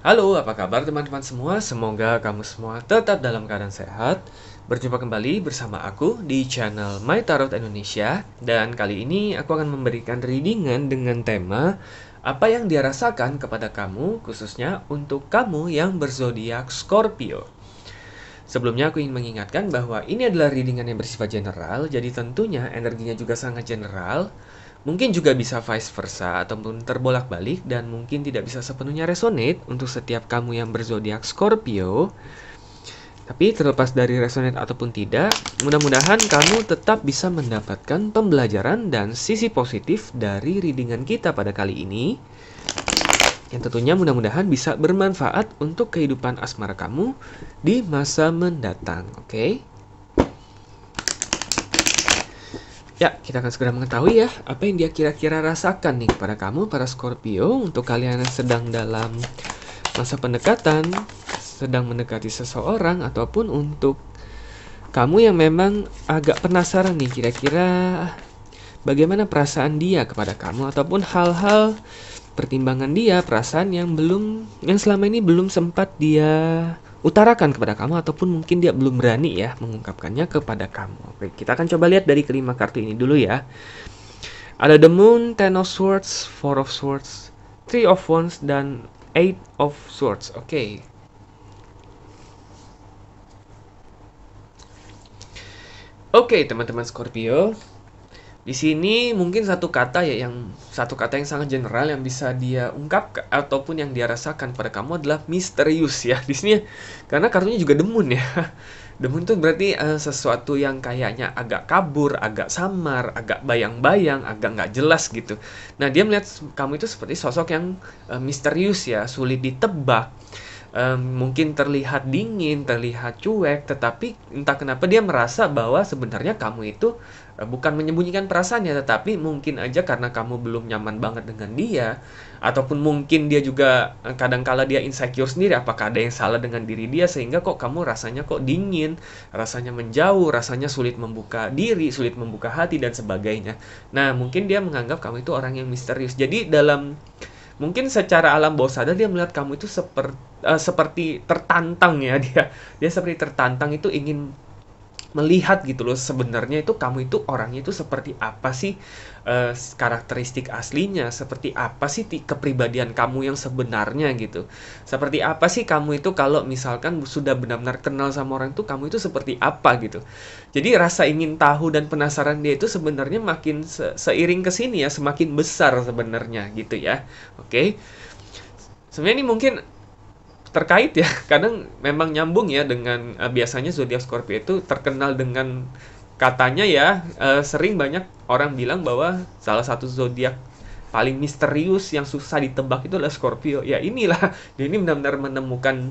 Halo, apa kabar teman-teman semua? Semoga kamu semua tetap dalam keadaan sehat. Berjumpa kembali bersama aku di channel My Tarot Indonesia. Dan kali ini aku akan memberikan readingan dengan tema apa yang dia rasakan kepada kamu, khususnya untuk kamu yang berzodiak Scorpio. Sebelumnya aku ingin mengingatkan bahwa ini adalah readingan yang bersifat general, jadi tentunya energinya juga sangat general. Mungkin juga bisa vice versa ataupun terbolak-balik dan mungkin tidak bisa sepenuhnya resonate untuk setiap kamu yang berzodiak Scorpio. Tapi terlepas dari resonate ataupun tidak, mudah-mudahan kamu tetap bisa mendapatkan pembelajaran dan sisi positif dari readingan kita pada kali ini. Yang tentunya mudah-mudahan bisa bermanfaat untuk kehidupan asmara kamu di masa mendatang, oke? Ya, kita akan segera mengetahui ya, apa yang dia kira-kira rasakan nih kepada kamu, para Scorpio, untuk kalian yang sedang dalam masa pendekatan, sedang mendekati seseorang, ataupun untuk kamu yang memang agak penasaran nih, kira-kira bagaimana perasaan dia kepada kamu, ataupun hal-hal pertimbangan dia, perasaan yang selama ini belum sempat dia utarakan kepada kamu, ataupun mungkin dia belum berani ya mengungkapkannya kepada kamu. Oke, kita akan coba lihat dari kelima kartu ini dulu ya. Ada The Moon, Ten of Swords, Four of Swords, Three of Wands, dan Eight of Swords. Oke. Oke, teman-teman Scorpio. Di sini mungkin satu kata yang sangat general yang bisa dia ungkap ataupun yang dia rasakan pada kamu adalah misterius ya. Di sini karena kartunya juga demun ya. Demun itu berarti sesuatu yang kayaknya agak kabur, agak samar, agak bayang-bayang, agak nggak jelas gitu. Nah, dia melihat kamu itu seperti sosok yang misterius ya, sulit ditebak. Mungkin terlihat dingin, terlihat cuek, tetapi entah kenapa dia merasa bahwa sebenarnya kamu itu bukan menyembunyikan perasaannya, tetapi mungkin aja karena kamu belum nyaman banget dengan dia, ataupun mungkin dia juga kadangkala dia insecure sendiri, apakah ada yang salah dengan diri dia sehingga kok kamu rasanya kok dingin, rasanya menjauh, rasanya sulit membuka diri, sulit membuka hati dan sebagainya. Nah, mungkin dia menganggap kamu itu orang yang misterius. Jadi mungkin secara alam bawah sadar dia melihat kamu itu seperti tertantang ya, dia seperti tertantang, itu ingin melihat gitu loh, sebenarnya itu kamu itu orangnya itu seperti apa sih, karakteristik aslinya, seperti apa sih kepribadian kamu yang sebenarnya gitu. Seperti apa sih kamu itu kalau misalkan sudah benar-benar kenal sama orang itu, kamu itu seperti apa gitu. Jadi rasa ingin tahu dan penasaran dia itu sebenarnya makin seiring ke sini ya, semakin besar sebenarnya gitu ya. Oke. Sebenarnya ini mungkin terkait ya, kadang memang nyambung ya dengan biasanya zodiak Scorpio itu terkenal dengan katanya ya, sering banyak orang bilang bahwa salah satu zodiak paling misterius yang susah ditebak itu adalah Scorpio. Ya inilah, dia ini benar-benar menemukan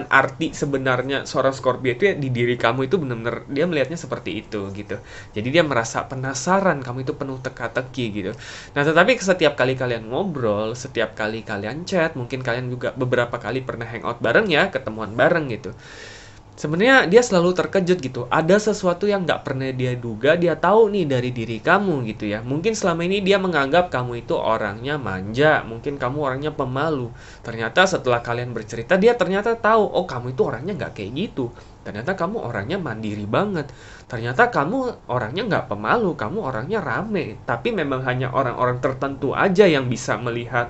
arti sebenarnya seorang Scorpio itu ya, di diri kamu itu benar-benar dia melihatnya seperti itu gitu. Jadi dia merasa penasaran, kamu itu penuh teka-teki gitu. Nah, tetapi setiap kali kalian ngobrol, setiap kali kalian chat, mungkin kalian juga beberapa kali pernah hangout bareng ya, ketemuan bareng gitu. Sebenarnya dia selalu terkejut gitu. Ada sesuatu yang nggak pernah dia duga, dia tahu nih dari diri kamu gitu ya. Mungkin selama ini dia menganggap kamu itu orangnya manja, mungkin kamu orangnya pemalu. Ternyata setelah kalian bercerita, dia ternyata tahu, oh kamu itu orangnya nggak kayak gitu. Ternyata kamu orangnya mandiri banget. Ternyata kamu orangnya nggak pemalu, kamu orangnya rame. Tapi memang hanya orang-orang tertentu aja yang bisa melihat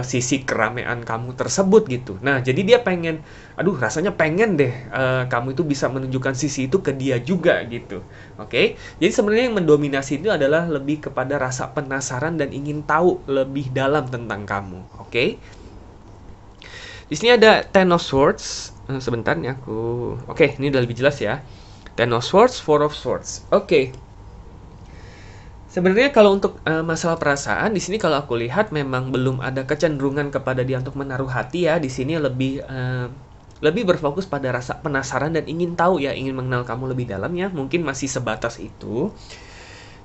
sisi keramaian kamu tersebut gitu. Nah, jadi dia pengen, aduh rasanya pengen deh kamu itu bisa menunjukkan sisi itu ke dia juga gitu. Oke? Jadi sebenarnya yang mendominasi itu adalah lebih kepada rasa penasaran dan ingin tahu lebih dalam tentang kamu. Oke? Di sini ada Ten of Swords. Sebentar nih aku. Oke, ini udah lebih jelas ya. Ten of Swords, Four of Swords. Oke. Sebenarnya kalau untuk masalah perasaan di sini kalau aku lihat memang belum ada kecenderungan kepada dia untuk menaruh hati ya. Di sini lebih berfokus pada rasa penasaran dan ingin tahu ya, ingin mengenal kamu lebih dalam ya. Mungkin masih sebatas itu.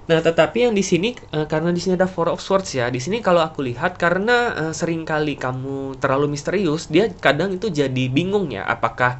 Nah, tetapi yang di sini karena di sini ada Four of Swords ya. Di sini kalau aku lihat karena seringkali kamu terlalu misterius, dia kadang itu jadi bingung ya, apakah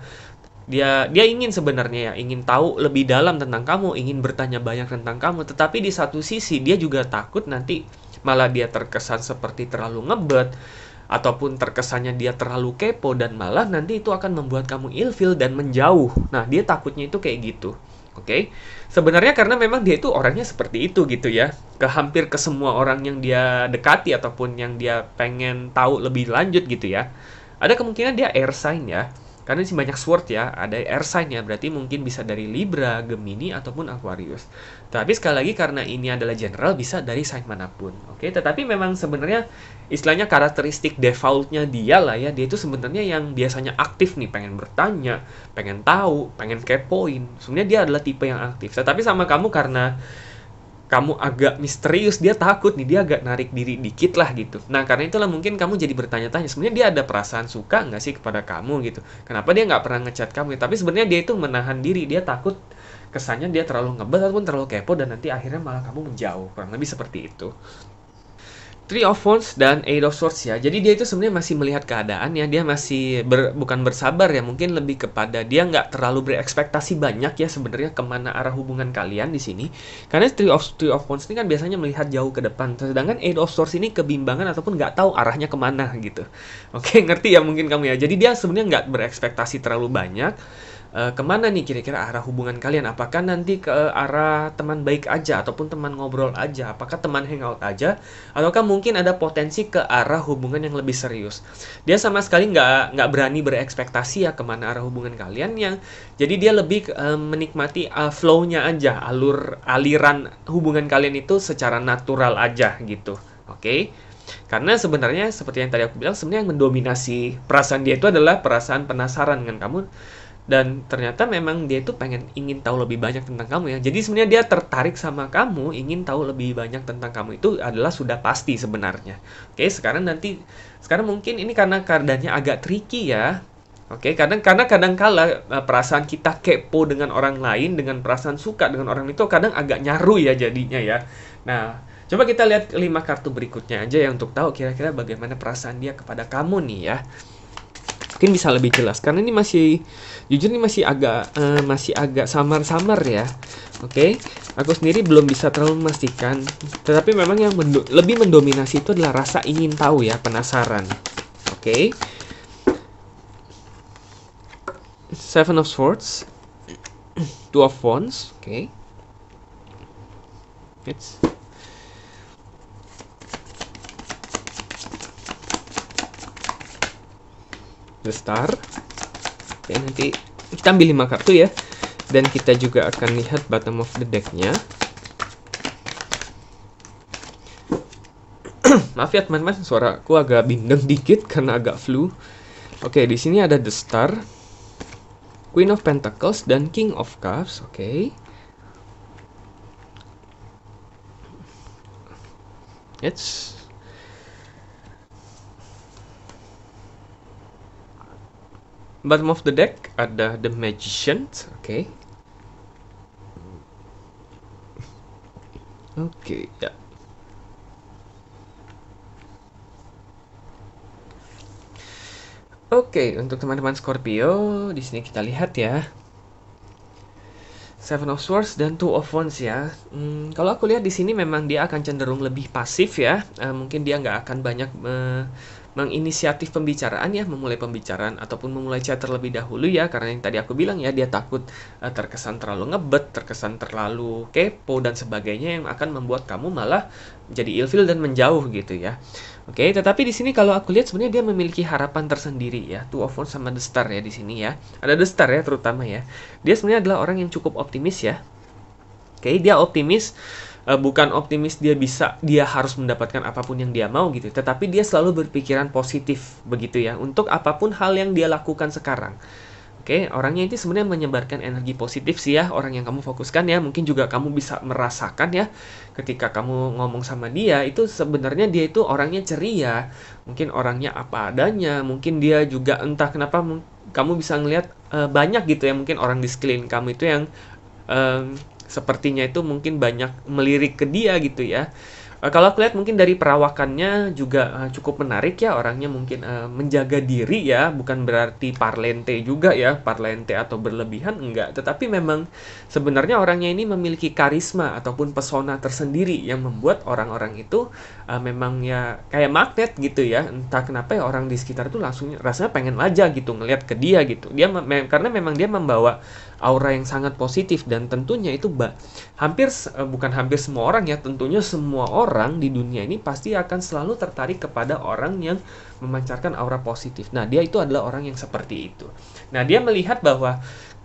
dia ingin sebenarnya ya, ingin tahu lebih dalam tentang kamu, ingin bertanya banyak tentang kamu, tetapi di satu sisi dia juga takut nanti malah dia terkesan seperti terlalu ngebet, ataupun terkesannya dia terlalu kepo, dan malah nanti itu akan membuat kamu ilfil dan menjauh. Nah, dia takutnya itu kayak gitu. Oke, sebenarnya karena memang dia itu orangnya seperti itu gitu ya. Hampir ke semua orang yang dia dekati ataupun yang dia pengen tahu lebih lanjut gitu ya. Ada kemungkinan dia air sign ya. Karena sih banyak sword ya, ada air sign ya, berarti mungkin bisa dari Libra, Gemini, ataupun Aquarius. Tapi sekali lagi karena ini adalah general, bisa dari sign manapun. Oke, tetapi memang sebenarnya istilahnya karakteristik defaultnya dia lah ya, dia itu sebenarnya yang biasanya aktif nih, pengen bertanya, pengen tahu, pengen kepoin. Sebenarnya dia adalah tipe yang aktif. Tetapi sama kamu karena kamu agak misterius, dia takut nih, dia agak narik diri dikit lah gitu. Nah, karena itulah mungkin kamu jadi bertanya-tanya, sebenarnya dia ada perasaan suka nggak sih kepada kamu gitu. Kenapa dia nggak pernah ngechat kamu? Tapi sebenarnya dia itu menahan diri, dia takut kesannya dia terlalu ngebet ataupun terlalu kepo dan nanti akhirnya malah kamu menjauh. Kurang lebih seperti itu. Three of Wands dan Eight of Swords ya. Jadi dia itu sebenarnya masih melihat keadaan ya. Dia masih bukan bersabar ya. Mungkin lebih kepada dia nggak terlalu berekspektasi banyak ya sebenarnya kemana arah hubungan kalian di sini. Karena Three of Wands ini kan biasanya melihat jauh ke depan. Sedangkan Eight of Swords ini kebimbangan ataupun nggak tahu arahnya kemana gitu. Oke, ngerti ya mungkin kamu ya. Jadi dia sebenarnya nggak berekspektasi terlalu banyak. Kemana nih kira-kira arah hubungan kalian? Apakah nanti ke arah teman baik aja ataupun teman ngobrol aja? Apakah teman hangout aja? Ataukah mungkin ada potensi ke arah hubungan yang lebih serius? Dia sama sekali nggak berani berekspektasi ya kemana arah hubungan kalian yang jadi dia lebih menikmati flow-nya aja, aliran hubungan kalian itu secara natural aja gitu. Oke? Karena sebenarnya seperti yang tadi aku bilang, sebenarnya yang mendominasi perasaan dia itu adalah perasaan penasaran dengan kamu. Dan ternyata memang dia itu ingin tahu lebih banyak tentang kamu ya. Jadi sebenarnya dia tertarik sama kamu, ingin tahu lebih banyak tentang kamu itu adalah sudah pasti sebenarnya. Oke, sekarang mungkin ini karena keadaannya agak tricky ya. Oke, karena kadang kala perasaan kita kepo dengan orang lain, dengan perasaan suka dengan orang itu kadang agak nyaru ya jadinya ya. Nah, coba kita lihat 5 kartu berikutnya aja ya untuk tahu kira-kira bagaimana perasaan dia kepada kamu nih ya. Mungkin bisa lebih jelas karena ini jujur ini masih agak samar-samar ya. Oke, aku sendiri belum bisa terlalu memastikan, tetapi memang yang lebih mendominasi itu adalah rasa ingin tahu ya, penasaran. Oke. Seven of Swords, Two of Wands, oke. It's The Star. Oke, nanti kita ambil 5 kartu ya. Dan kita juga akan lihat bottom of the deck-nya. Maaf ya teman-teman, suaraku agak bindeng dikit karena agak flu. Oke, di sini ada The Star, Queen of Pentacles, dan King of Cups. Oke. It's bottom of the deck ada The Magician. Oke. Oke, ya. Oke, untuk teman-teman Scorpio, di sini kita lihat ya. Seven of Swords dan Two of Wands ya. Kalau aku lihat di sini memang dia akan cenderung lebih pasif ya. Mungkin dia nggak akan banyak menginisiatif pembicaraan ya, memulai pembicaraan ataupun memulai chat terlebih dahulu ya, karena yang tadi aku bilang ya, dia takut terkesan terlalu ngebet, terkesan terlalu kepo dan sebagainya yang akan membuat kamu malah jadi ilfil dan menjauh gitu ya. Oke, tetapi di sini kalau aku lihat sebenarnya dia memiliki harapan tersendiri ya. Two of Wands sama The Star ya di sini ya. Ada The Star ya terutama ya. Dia sebenarnya adalah orang yang cukup optimis ya. Oke, dia optimis. Bukan optimis dia harus mendapatkan apapun yang dia mau gitu, tetapi dia selalu berpikiran positif begitu ya untuk apapun hal yang dia lakukan sekarang. Oke, orangnya itu sebenarnya menyebarkan energi positif sih ya, orang yang kamu fokuskan ya. Mungkin juga kamu bisa merasakan ya ketika kamu ngomong sama dia, itu sebenarnya dia itu orangnya ceria, mungkin orangnya apa adanya, mungkin dia juga entah kenapa kamu bisa ngelihat banyak gitu ya, mungkin orang di sekeliling kamu itu yang sepertinya itu mungkin banyak melirik ke dia gitu ya. Kalau aku lihat mungkin dari perawakannya juga cukup menarik ya, orangnya mungkin menjaga diri ya, bukan berarti parlente juga ya, parlente atau berlebihan enggak, tetapi memang sebenarnya orangnya ini memiliki karisma ataupun pesona tersendiri yang membuat orang-orang itu memang ya kayak magnet gitu ya, entah kenapa ya orang di sekitar itu langsung rasanya pengen aja gitu ngelihat ke dia gitu. Karena memang dia membawa aura yang sangat positif dan tentunya itu bukan hampir semua orang ya, tentunya semua orang di dunia ini pasti akan selalu tertarik kepada orang yang memancarkan aura positif. Nah, dia itu adalah orang yang seperti itu. Nah, dia melihat bahwa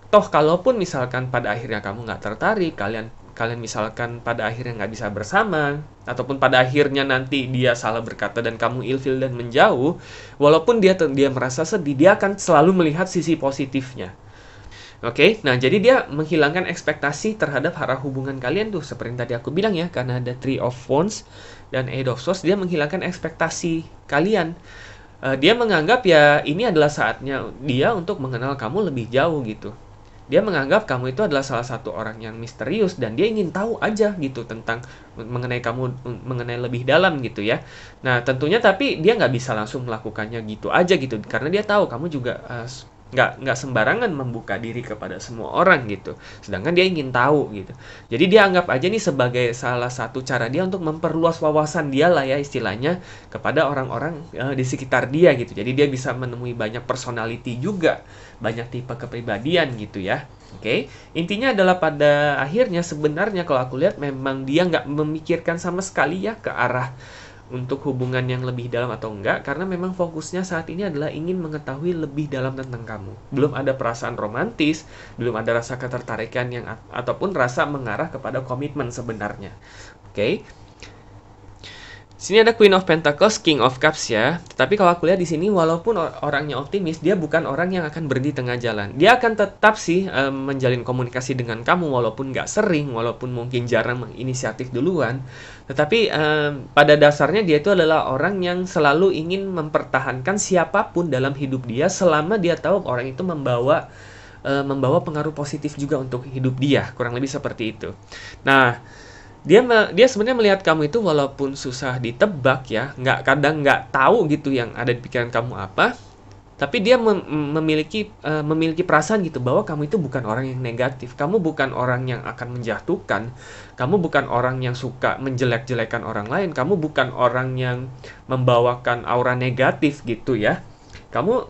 toh kalaupun misalkan pada akhirnya kamu nggak tertarik, kalian kalian misalkan pada akhirnya nggak bisa bersama, ataupun pada akhirnya nanti dia salah berkata dan kamu ilfil dan menjauh, walaupun dia merasa sedih, dia akan selalu melihat sisi positifnya. Oke, nah jadi dia menghilangkan ekspektasi terhadap arah hubungan kalian tuh, seperti tadi aku bilang ya, karena ada Three of Wands dan Eight of Swords, dia menghilangkan ekspektasi kalian. Dia menganggap ya ini adalah saatnya dia untuk mengenal kamu lebih jauh gitu. Dia menganggap kamu itu adalah salah satu orang yang misterius dan dia ingin tahu aja gitu tentang mengenai kamu, mengenai lebih dalam gitu ya. Nah tentunya tapi dia nggak bisa langsung melakukannya gitu aja gitu, karena dia tahu kamu juga nggak sembarangan membuka diri kepada semua orang gitu. Sedangkan dia ingin tahu gitu. Jadi dia anggap aja nih sebagai salah satu cara dia untuk memperluas wawasan dia lah ya istilahnya kepada orang-orang di sekitar dia gitu. Jadi dia bisa menemui banyak personality juga, banyak tipe kepribadian gitu ya. Oke, intinya adalah pada akhirnya sebenarnya kalau aku lihat memang dia nggak memikirkan sama sekali ya ke arah untuk hubungan yang lebih dalam atau enggak, karena memang fokusnya saat ini adalah ingin mengetahui lebih dalam tentang kamu. Belum ada perasaan romantis, belum ada rasa ketertarikan yang ataupun rasa mengarah kepada komitmen sebenarnya. Oke. Sini ada Queen of Pentacles, King of Cups ya. Tapi kalau aku lihat di sini walaupun orangnya optimis, dia bukan orang yang akan berhenti tengah jalan. Dia akan tetap sih menjalin komunikasi dengan kamu walaupun nggak sering, walaupun mungkin jarang menginisiatif duluan. Tetapi pada dasarnya dia itu adalah orang yang selalu ingin mempertahankan siapapun dalam hidup dia selama dia tahu orang itu membawa pengaruh positif juga untuk hidup dia, kurang lebih seperti itu. Nah, dia sebenarnya melihat kamu itu walaupun susah ditebak ya, kadang nggak tahu gitu yang ada di pikiran kamu apa, tapi dia memiliki perasaan gitu bahwa kamu itu bukan orang yang negatif, kamu bukan orang yang akan menjatuhkan, kamu bukan orang yang suka menjelek-jelekan orang lain, kamu bukan orang yang membawakan aura negatif gitu ya. Kamu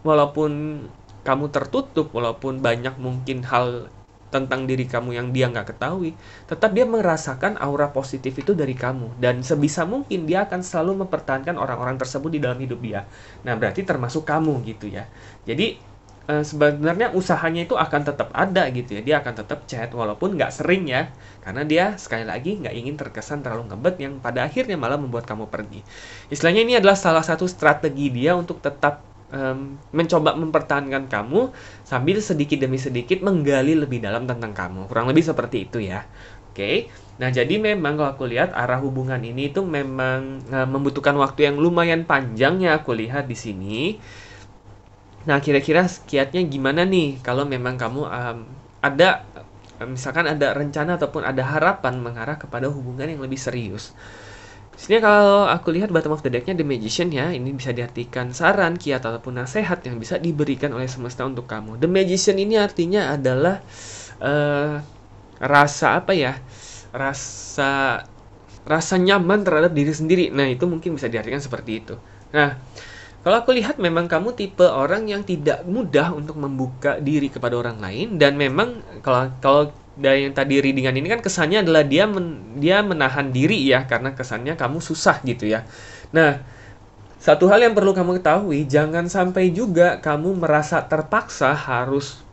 walaupun kamu tertutup, walaupun banyak mungkin hal tentang diri kamu yang dia nggak ketahui, tetap dia merasakan aura positif itu dari kamu. Dan sebisa mungkin dia akan selalu mempertahankan orang-orang tersebut di dalam hidup dia. Nah, berarti termasuk kamu gitu ya. Jadi, sebenarnya usahanya itu akan tetap ada gitu ya. Dia akan tetap chat, walaupun nggak sering ya. Karena dia sekali lagi nggak ingin terkesan terlalu ngebet yang pada akhirnya malah membuat kamu pergi. Istilahnya ini adalah salah satu strategi dia untuk tetap mencoba mempertahankan kamu sambil sedikit demi sedikit menggali lebih dalam tentang kamu. Kurang lebih seperti itu ya. Oke. Nah, jadi memang kalau aku lihat arah hubungan ini itu memang membutuhkan waktu yang lumayan panjang ya aku lihat di sini. Nah, kira-kira kiatnya gimana nih kalau memang kamu ada misalkan ada rencana ataupun ada harapan mengarah kepada hubungan yang lebih serius. Sini kalau aku lihat bottom of the deck-nya The Magician ya, ini bisa diartikan saran, kiat ataupun nasihat yang bisa diberikan oleh semesta untuk kamu. The Magician ini artinya adalah rasa apa ya? Rasa nyaman terhadap diri sendiri. Nah, itu mungkin bisa diartikan seperti itu. Nah, kalau aku lihat memang kamu tipe orang yang tidak mudah untuk membuka diri kepada orang lain dan memang kalau dari yang tadi readingan ini kan kesannya adalah dia menahan diri ya karena kesannya kamu susah gitu ya. Nah, satu hal yang perlu kamu ketahui, jangan sampai juga kamu merasa terpaksa harus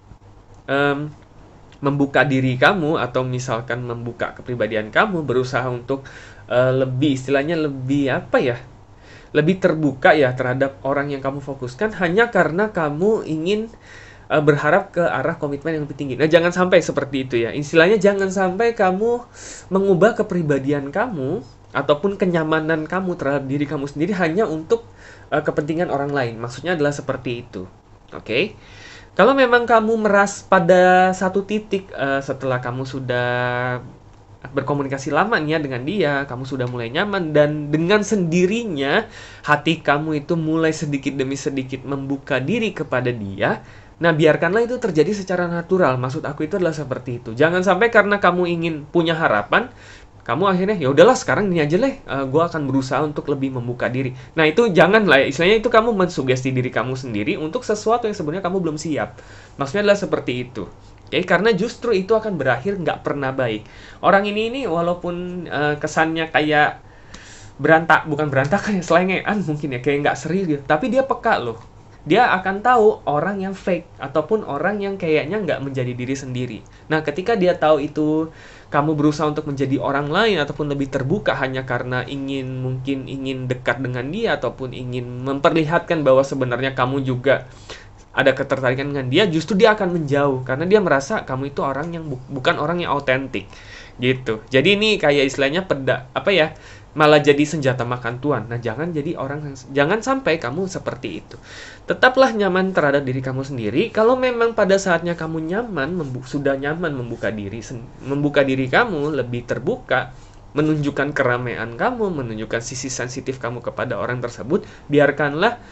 membuka diri kamu atau misalkan membuka kepribadian kamu, berusaha untuk istilahnya lebih apa ya? Lebih terbuka ya terhadap orang yang kamu fokuskan hanya karena kamu ingin berharap ke arah komitmen yang lebih tinggi. Nah, jangan sampai seperti itu ya. Istilahnya jangan sampai kamu mengubah kepribadian kamu ataupun kenyamanan kamu terhadap diri kamu sendiri hanya untuk kepentingan orang lain. Maksudnya adalah seperti itu. Oke. Kalau memang kamu pada satu titik setelah kamu sudah berkomunikasi lama nih ya dengan dia, kamu sudah mulai nyaman, dan dengan sendirinya hati kamu itu mulai sedikit demi sedikit membuka diri kepada dia. Nah, biarkanlah itu terjadi secara natural. Maksud aku itu adalah seperti itu. Jangan sampai karena kamu ingin punya harapan, kamu akhirnya ya udahlah sekarang ini aja deh, gue akan berusaha untuk lebih membuka diri. Nah, itu jangan lah ya, istilahnya itu kamu mensugesti diri kamu sendiri untuk sesuatu yang sebenarnya kamu belum siap. Maksudnya adalah seperti itu. Oke, karena justru itu akan berakhir nggak pernah baik. Orang ini walaupun kesannya kayak bukan berantakan ya, selengean mungkin ya, kayak nggak serius gitu. Tapi dia peka loh. Dia akan tahu orang yang fake ataupun orang yang kayaknya nggak menjadi diri sendiri. Nah, ketika dia tahu itu kamu berusaha untuk menjadi orang lain ataupun lebih terbuka hanya karena mungkin ingin dekat dengan dia ataupun ingin memperlihatkan bahwa sebenarnya kamu juga ada ketertarikan dengan dia, justru dia akan menjauh karena dia merasa kamu itu orang yang bukan orang yang autentik gitu. Jadi ini kayak istilahnya malah jadi senjata makan tuan. Nah, jangan sampai kamu seperti itu. Tetaplah nyaman terhadap diri kamu sendiri. Kalau memang pada saatnya kamu sudah nyaman membuka diri kamu lebih terbuka, menunjukkan keramaian kamu, menunjukkan sisi sensitif kamu kepada orang tersebut, biarkanlah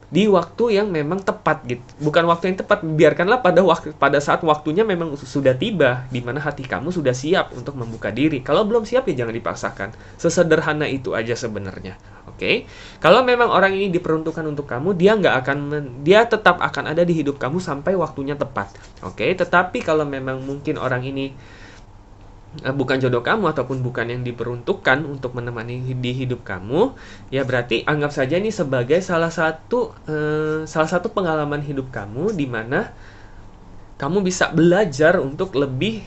di waktu yang memang tepat gitu. Bukan waktu yang tepat, biarkanlah pada saat waktunya memang sudah tiba di mana hati kamu sudah siap untuk membuka diri. Kalau belum siap ya jangan dipaksakan. Sesederhana itu aja sebenarnya. Oke. Kalau memang orang ini diperuntukkan untuk kamu, dia tetap akan ada di hidup kamu sampai waktunya tepat. Oke, tetapi kalau memang mungkin orang ini bukan jodoh kamu ataupun bukan yang diperuntukkan untuk menemani di hidup kamu, ya berarti anggap saja ini sebagai salah satu pengalaman hidup kamu di mana kamu bisa belajar untuk lebih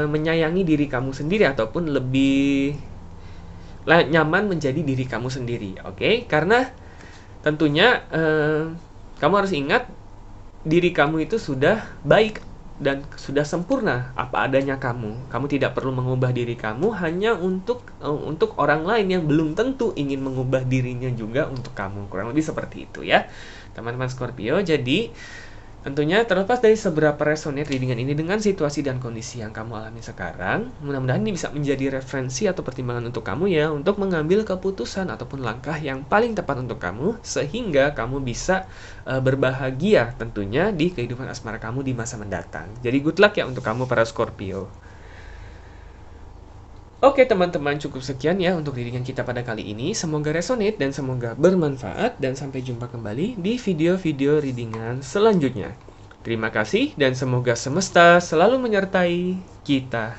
menyayangi diri kamu sendiri ataupun lebih nyaman menjadi diri kamu sendiri. Oke? Karena tentunya kamu harus ingat diri kamu itu sudah baik dan sudah sempurna apa adanya kamu. Kamu tidak perlu mengubah diri kamu hanya untuk orang lain yang belum tentu ingin mengubah dirinya juga untuk kamu. Kurang lebih seperti itu ya, teman-teman Scorpio. Jadi tentunya terlepas dari seberapa resonate readingan ini dengan situasi dan kondisi yang kamu alami sekarang, mudah-mudahan ini bisa menjadi referensi atau pertimbangan untuk kamu ya, untuk mengambil keputusan ataupun langkah yang paling tepat untuk kamu, sehingga kamu bisa berbahagia tentunya di kehidupan asmara kamu di masa mendatang. Jadi good luck ya untuk kamu para Scorpio. Oke teman-teman, cukup sekian ya untuk readingan kita pada kali ini. Semoga resonate dan semoga bermanfaat. Dan sampai jumpa kembali di video-video readingan selanjutnya. Terima kasih dan semoga semesta selalu menyertai kita.